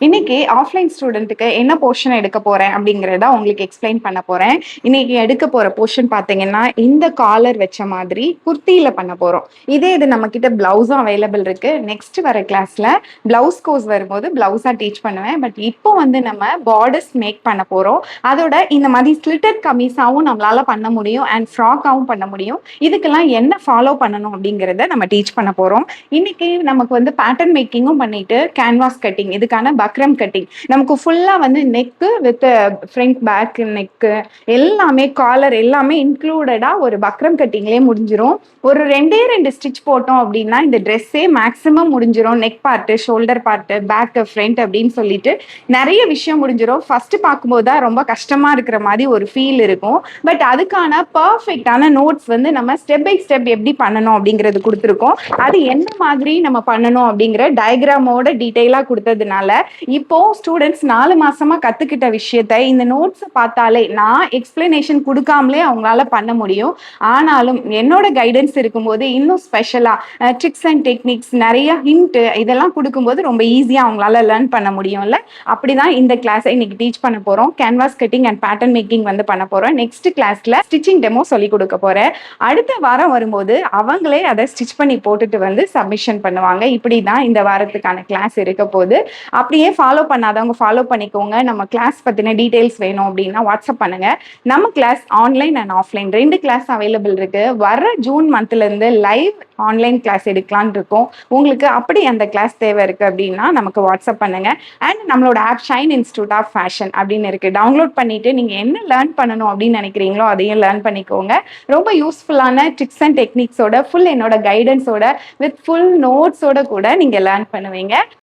இன்னைக்கு ஆஃப்லைன் ஸ்டூடெண்ட்டுக்கு என்ன போர்ஷன் எடுக்க போறேன் அப்படிங்கிறத உங்களுக்கு எக்ஸ்பிளைன் பண்ண போறேன். இன்னைக்கு எடுக்க போற போர்ஷன் பார்த்தீங்கன்னா, இந்த காலர் வச்ச மாதிரி குர்த்தியில பண்ண போறோம். இது நம்ம கிட்ட பிளவுஸும் அவைலபிள் இருக்கு. நெக்ஸ்ட் வர கிளாஸ்ல பிளவுஸ் கோர்ஸ் வரும்போது பிளவுஸா டீச் பண்ணுவேன். பட் இப்போ வந்து நம்ம பார்டர்ஸ் மேக் பண்ண போறோம். அதோட இந்த மாதிரி ஸ்லிட்டட் கமீஸாவும் நம்மளால பண்ண முடியும் அண்ட் ஃப்ராக்காவும் பண்ண முடியும். இதுக்கெல்லாம் என்ன ஃபாலோ பண்ணணும் அப்படிங்கிறத நம்ம டீச் பண்ண போறோம். இன்னைக்கு நமக்கு வந்து பேட்டர்ன் மேக்கிங்கும் பண்ணிட்டு கேன்வாஸ் கட்டிங் இதுக்கான பக்ரம் கட்டிங் நமக்கு ஃபுல்லா வந்து neck with front back neck எல்லாமே காலர் எல்லாமே இன்க்ளூடடா ஒரு பக்ரம் கட்டிங்லேயே முடிஞ்சிரும். ஒரு ரெண்டு ஸ்டிச் போட்டோம் அப்படின்னா இந்த ட்ரெஸ்ஸே மேக்ஸிமம் முடிஞ்சிரும். Neck part, shoulder part, back, front அப்படின்னு சொல்லிட்டு நிறைய விஷயம் முடிஞ்சிரும். ஃபர்ஸ்ட் பார்க்கும்போது தான் ரொம்ப கஷ்டமா இருக்கிற மாதிரி ஒரு ஃபீல் இருக்கும். பட் அதுக்கான பர்ஃபெக்டான நோட்ஸ் வந்து நம்ம ஸ்டெப் பை ஸ்டெப் எப்படி பண்ணணும் அப்படிங்கிறது கொடுத்துருக்கோம். அது என்ன மாதிரி நம்ம பண்ணணும் அப்படிங்கிற டயக்ராமோட டீட்டெயிலாக கொடுத்ததுனால இப்போ ஸ்டூடெண்ட்ஸ் 4 மாசமா கத்துக்கிட்ட விஷயத்தை இந்த நோட்ஸ் பார்த்தாலே நான் எக்ஸ்பிளனேஷன் கொடுக்காமலே அவங்களால பண்ண முடியும். ஆனாலும் என்னோட கைடன்ஸ் இருக்கும்போது இன்னும் ஸ்பெஷலா ட்ரிக்ஸ் அண்ட் டெக்னிக்ஸ் நிறைய ஹிண்ட் இதெல்லாம் கொடுக்கும்போது ரொம்ப ஈஸியா அவங்களால லேர்ன் பண்ண முடியும்ல. அப்படிதான் இந்த கிளாஸை இன்னைக்கு டீச் பண்ண போறோம். Canvas cutting and pattern making வந்து பண்ண போறோம். நெக்ஸ்ட் கிளாஸ்ல ஸ்டிச்சிங் டெமோ சொல்லி கொடுக்க போறேன். அடுத்த வாரம் வரும்போது அவங்களே அதை ஸ்டிச் பண்ணி போட்டுட்டு வந்து சப்மிஷன் பண்ணுவாங்க. இப்படிதான் இந்த வாரத்துக்கான கிளாஸ் இருக்க போகுது. அப்படியே ஃபாலோ பண்ணாதவங்க ஃபாலோ பண்ணிக்கோங்க. நம்ம கிளாஸ் பற்றின டீட்டெயில்ஸ் வேணும் அப்படின்னா வாட்ஸ்அப் பண்ணுங்க. நம்ம class online and offline 2 class available இருக்கு. வர ஜூன் மந்த்லேருந்து லைவ் ஆன்லைன் கிளாஸ் எடுக்கலான் இருக்கோம். உங்களுக்கு அப்படி அந்த கிளாஸ் தேவை இருக்கு அப்படின்னா நமக்கு வாட்ஸ்அப் பண்ணுங்க. அண்ட் நம்மளோட app Shine Institute of Fashion அப்படின்னு இருக்கு. டவுன்லோட் பண்ணிட்டு நீங்க என்ன லேர்ன் பண்ணணும் அப்படின்னு நினைக்கிறீங்களோ அதையும் லேர்ன் பண்ணிக்கோங்க. ரொம்ப யூஸ்ஃபுல்லான ட்ரிக்ஸ் அண்ட் டெக்னிக்ஸோட ஃபுல் என்னோட கைடன்ஸோட வித் ஃபுல் நோட்ஸோட கூட நீங்க லேர்ன் பண்ணுவீங்க.